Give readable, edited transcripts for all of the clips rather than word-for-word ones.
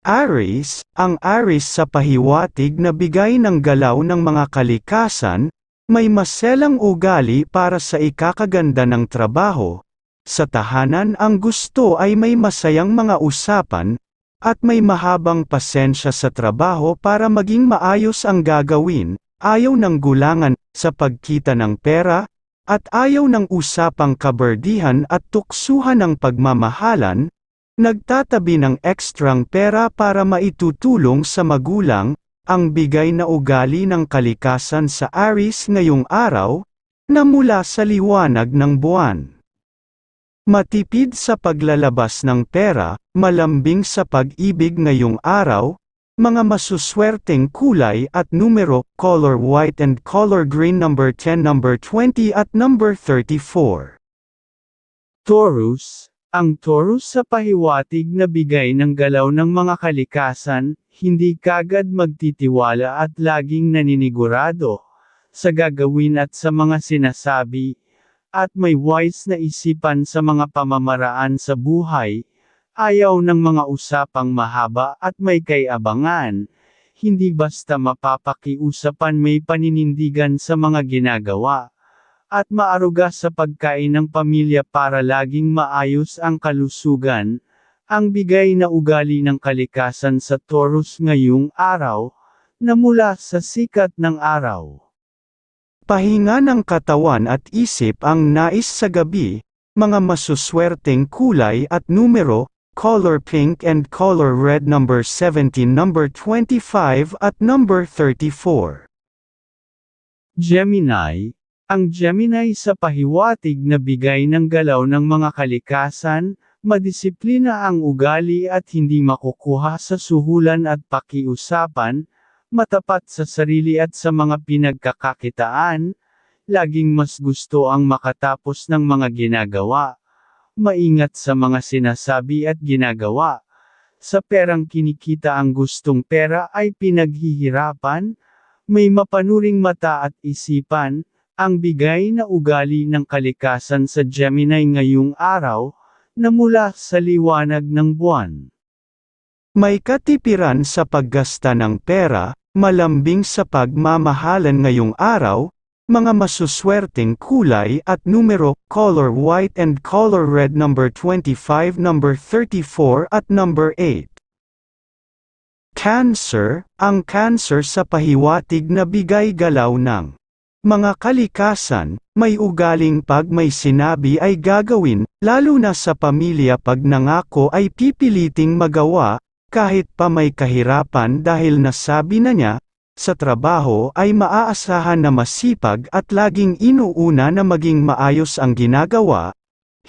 Aries, ang Aries sa pahiwatig na bigay ng galaw ng mga kalikasan, may maselang ugali para sa ikakaganda ng trabaho. Sa tahanan ang gusto ay may masayang mga usapan, at may mahabang pasensya sa trabaho para maging maayos ang gagawin, ayaw ng gulangan sa pagkita ng pera, at ayaw ng usapang kaberdihan at tuksuhan ng pagmamahalan. Nagtatabi ng ekstrang pera para maitutulong sa magulang, ang bigay na ugali ng kalikasan sa Aries ngayong araw, na mula sa liwanag ng buwan. Matipid sa paglalabas ng pera, malambing sa pag-ibig ngayong araw, mga masuswerteng kulay at numero, color white and color green, number 10, number 20 at number 34. Taurus. Ang Taurus sa pahiwatig na bigay ng galaw ng mga kalikasan, hindi kagad magtitiwala at laging naninigurado sa gagawin at sa mga sinasabi, at may wise na isipan sa mga pamamaraan sa buhay, ayaw ng mga usapang mahaba at may kayabangan, hindi basta mapapakiusapan, may paninindigan sa mga ginagawa, at maaruga sa pagkain ng pamilya para laging maayos ang kalusugan, ang bigay na ugali ng kalikasan sa Taurus ngayong araw, na mula sa sikat ng araw. Pahinga ng katawan at isip ang nais sa gabi, mga masuswerteng kulay at numero, color pink and color red, number 17, number 25 at number 34. Gemini. Ang Gemini sa pahiwatig na bigay ng galaw ng mga kalikasan, madisiplina ang ugali at hindi makukuha sa suhulan at pakiusapan, matapat sa sarili at sa mga pinagkakakitaan, laging mas gusto ang makatapos ng mga ginagawa, maingat sa mga sinasabi at ginagawa. Sa perang kinikita ang gustong pera ay pinaghihirapan, may mapanuring mata at isipan, ang bigay na ugali ng kalikasan sa Gemini ngayong araw, na mula sa liwanag ng buwan. May katipiran sa paggasta ng pera, malambing sa pagmamahalan ngayong araw, mga masuswerteng kulay at numero, color white and color red, number 25, number 34 at number 8. Cancer, ang Cancer sa pahiwatig na bigay galaw ng mga kalikasan, may ugaling pag may sinabi ay gagawin, lalo na sa pamilya pag nangako ay pipiliting magawa, kahit pa may kahirapan dahil nasabi na niya, sa trabaho ay maaasahan na masipag at laging inuuna na maging maayos ang ginagawa,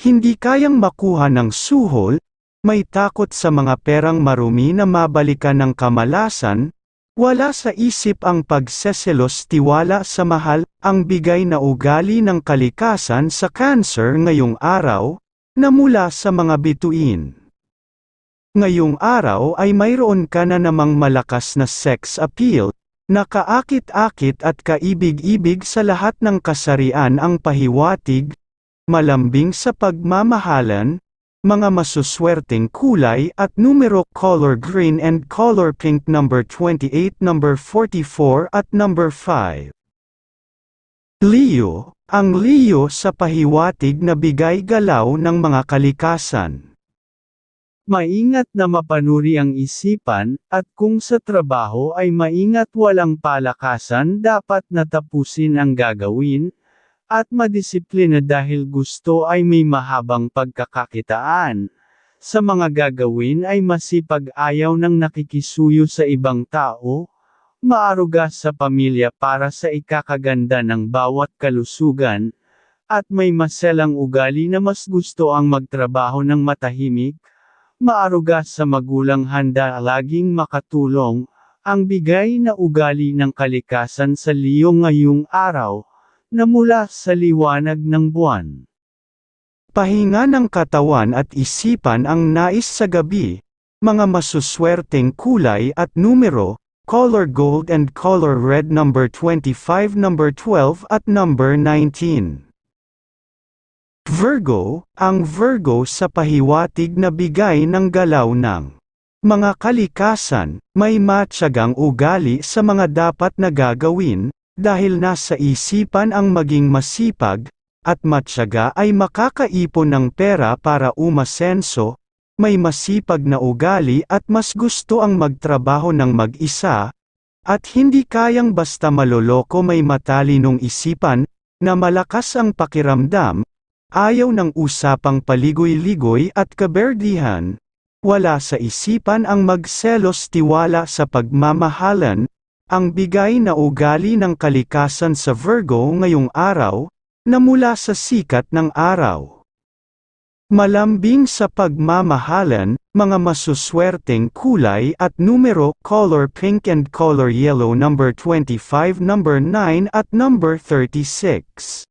hindi kayang makuha ng suhol, may takot sa mga perang marumi na mabalikan ng kamalasan, wala sa isip ang pagseselos, tiwala sa mahal, ang bigay na ugali ng kalikasan sa Cancer ngayong araw, na mula sa mga bituin. Ngayong araw ay mayroon ka na namang malakas na sex appeal, na kaakit-akit at kaibig-ibig sa lahat ng kasarian ang pahiwatig, malambing sa pagmamahalan, mga masuswerteng kulay at numero, color green and color pink, number 28, number 44 at number 5. Leo, ang Leo sa pahiwatig na bigay galaw ng mga kalikasan. Maingat na mapanuri ang isipan, at kung sa trabaho ay maingat walang palakasan, dapat natapusin ang gagawin, at madisiplina dahil gusto ay may mahabang pagkakakitaan. Sa mga gagawin ay masipag, ayaw ng nakikisuyo sa ibang tao, maaruga sa pamilya para sa ikakaganda ng bawat kalusugan, at may maselang ugali na mas gusto ang magtrabaho ng matahimik, maaruga sa magulang, handa laging makatulong, ang bigay na ugali ng kalikasan sa Leo ngayong araw, na mula sa liwanag ng buwan. Pahinga ng katawan at isipan ang nais sa gabi, mga masuswerteng kulay at numero, color gold and color red, number 25, number 12 at number 19. Virgo, ang Virgo sa pahiwatig na bigay ng galaw ng Mga kalikasan, may matyagang ugali sa mga dapat na gagawin, dahil nasa isipan ang maging masipag, at matyaga ay makakaipon ng pera para umasenso, may masipag na ugali at mas gusto ang magtrabaho ng mag-isa, at hindi kayang basta maloloko, may matalinong isipan, na malakas ang pakiramdam, ayaw ng usapang paligoy-ligoy at kaberdihan. Wala sa isipan ang magselos, tiwala sa pagmamahalan, ang bigay na ugali ng kalikasan sa Virgo ngayong araw, na mula sa sikat ng araw. Malambing sa pagmamahalan, mga masuswerteng kulay at numero, color pink and color yellow, number 25, number 9 at number 36.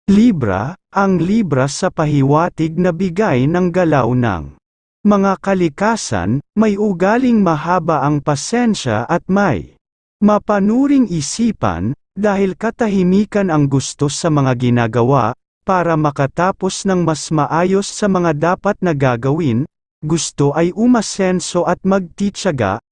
Libra, ang Libra sa pahiwatig na bigay ng galaw ng mga kalikasan, may ugaling mahaba ang pasensya at may mapanuring isipan, dahil katahimikan ang gusto sa mga ginagawa, para makatapos ng mas maayos sa mga dapat na gagawin, gusto ay umasenso at magtitiyaga,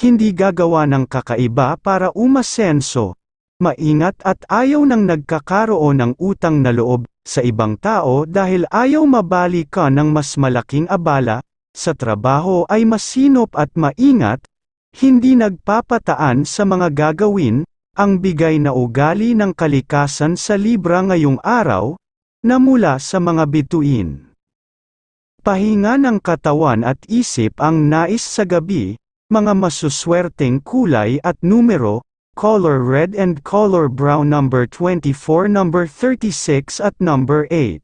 hindi gagawa ng kakaiba para umasenso, maingat at ayaw nang nagkakaroon ng utang na loob sa ibang tao dahil ayaw mabali ka ng mas malaking abala, sa trabaho ay masinop at maingat, hindi nagpapataan sa mga gagawin, ang bigay na ugali ng kalikasan sa Libra ngayong araw, na mula sa mga bituin. Pahinga ng katawan at isip ang nais sa gabi, mga masuswerteng kulay at numero, color red and color brown, number 24, number 36 at number 8.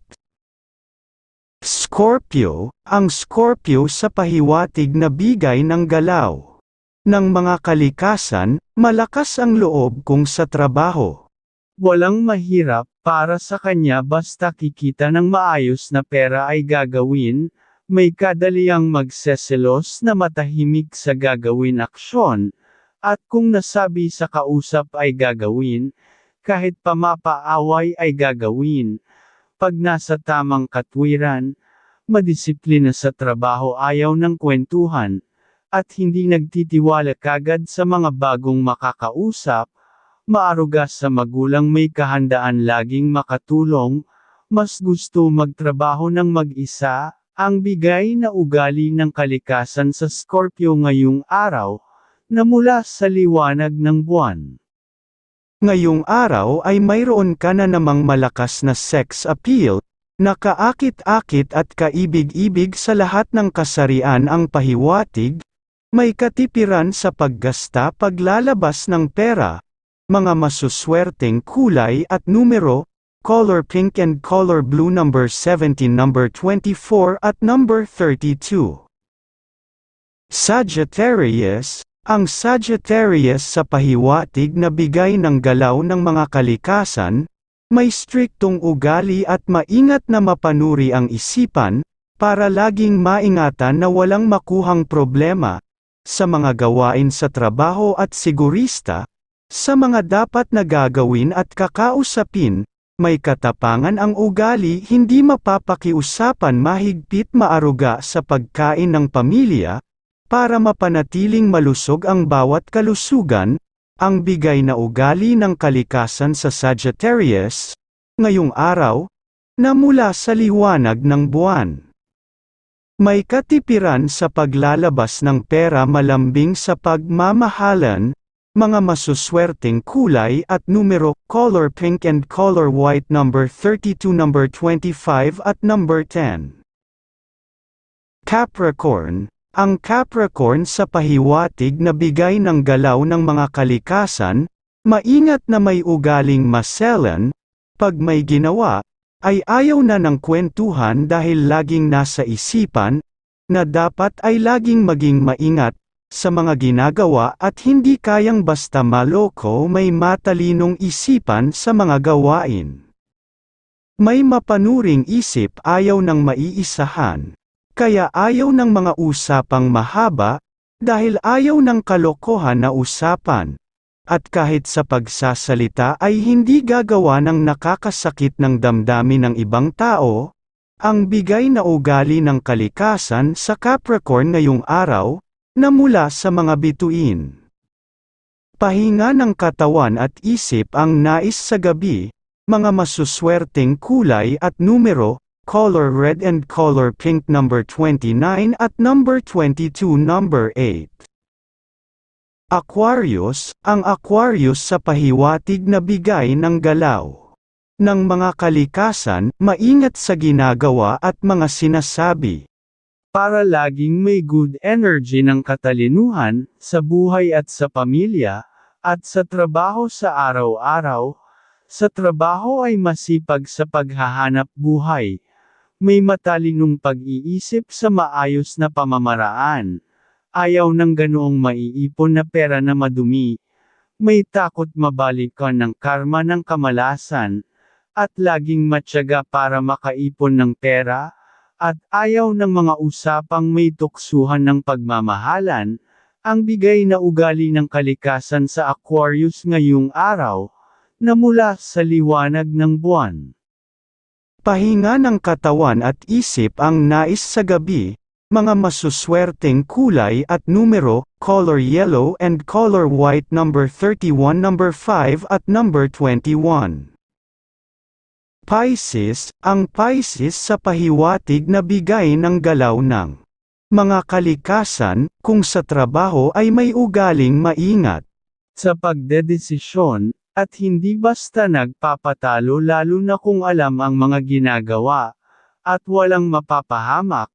Scorpio, ang Scorpio sa pahiwatig na bigay ng galaw ng mga kalikasan, malakas ang loob kung sa trabaho. Walang mahirap para sa kanya basta kikita ng maayos na pera ay gagawin, may kadaliang magseselos na matahimik sa gagawin aksyon, at kung nasabi sa kausap ay gagawin, kahit pamapaaway ay gagawin. Pag nasa tamang katwiran, madisiplina sa trabaho, ayaw ng kwentuhan, at hindi nagtitiwala kagad sa mga bagong makakausap, maaruga sa magulang, may kahandaan laging makatulong, mas gusto magtrabaho ng mag-isa, ang bigay na ugali ng kalikasan sa Scorpio ngayong araw, na mula sa liwanag ng buwan. Ngayong araw ay mayroon ka na namang malakas na sex appeal, na kaakit-akit at kaibig-ibig sa lahat ng kasarian ang pahiwatig, may katipiran sa paggasta paglalabas ng pera, mga masuswerteng kulay at numero, color pink and color blue, number 17, number 24 at number 32. Sagittarius, ang Sagittarius sa pahiwatig na bigay ng galaw ng mga kalikasan, may striktong ugali at maingat na mapanuri ang isipan, para laging maingatan na walang makuhang problema, sa mga gawain sa trabaho at sigurista, sa mga dapat na gagawin at kakausapin, may katapangan ang ugali, hindi mapapakiusapan, mahigpit, maaruga sa pagkain ng pamilya, para mapanatiling malusog ang bawat kalusugan, ang bigay na ugali ng kalikasan sa Sagittarius, ngayong araw, na mula sa liwanag ng buwan. May katipiran sa paglalabas ng pera, malambing sa pagmamahalan, mga masuswerteng kulay at numero, color pink and color white, number 32, number 25 at number 10. Capricorn, ang Capricorn sa pahiwatig na bigay ng galaw ng mga kalikasan, maingat na may ugaling maselan, pag may ginawa, ay ayaw na ng kwentuhan dahil laging nasa isipan, na dapat ay laging maging maingat, sa mga ginagawa at hindi kayang basta maloko, may matalinong isipan sa mga gawain. May mapanuring isip, ayaw ng maiisahan. Kaya ayaw ng mga usapang mahaba, dahil ayaw ng kalokohan na usapan. At kahit sa pagsasalita ay hindi gagawa ng nakakasakit ng damdamin ng ibang tao, ang bigay na ugali ng kalikasan sa Capricorn ngayong araw, na mula sa mga bituin. Pahinga ng katawan at isip ang nais sa gabi, mga masuswerteng kulay at numero, color red and color pink number 29 at number 22 number 8. Aquarius, ang Aquarius sa pahiwatig na bigay ng galaw ng mga kalikasan, maingat sa ginagawa at mga sinasabi. Para laging may good energy ng katalinuhan, sa buhay at sa pamilya, at sa trabaho sa araw-araw. Sa trabaho ay masipag sa paghahanap buhay. May matalinong pag-iisip sa maayos na pamamaraan. Ayaw ng ganoong maiipon na pera na madumi. May takot mabalikan ng karma ng kamalasan. At laging matyaga para makaipon ng pera. At ayaw ng mga usapang may tuksuhan ng pagmamahalan. Ang bigay na ugali ng kalikasan sa Aquarius ngayong araw, na mula sa liwanag ng buwan. Pahinga ng katawan at isip ang nais sa gabi, mga masuswerteng kulay at numero, color yellow and color white number 31 number 5 at number 21. Pisces, ang Pisces sa pahiwatig na bigay ng galaw ng mga kalikasan, kung sa trabaho ay may ugaling maingat sa pagdedesisyon, at hindi basta nagpapatalo lalo na kung alam ang mga ginagawa, at walang mapapahamak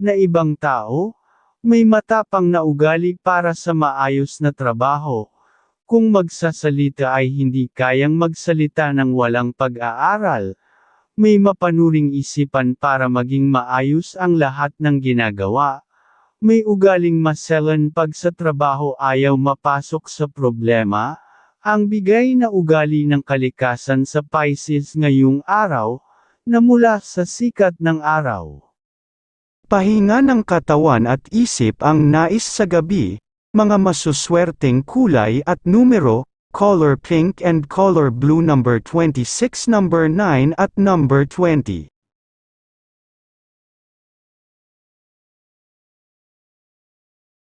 na ibang tao, may matapang na ugali para sa maayos na trabaho. Kung magsasalita ay hindi kayang magsalita ng walang pag-aaral, may mapanuring isipan para maging maayos ang lahat ng ginagawa. May ugaling maselan pag sa trabaho ayaw mapasok sa problema. Ang bigay na ugali ng kalikasan sa Pisces ngayong araw, na mula sa sikat ng araw. Pahinga ng katawan at isip ang nais sa gabi, mga masuswerteng kulay at numero, color pink and color blue number 26 number 9 at number 20.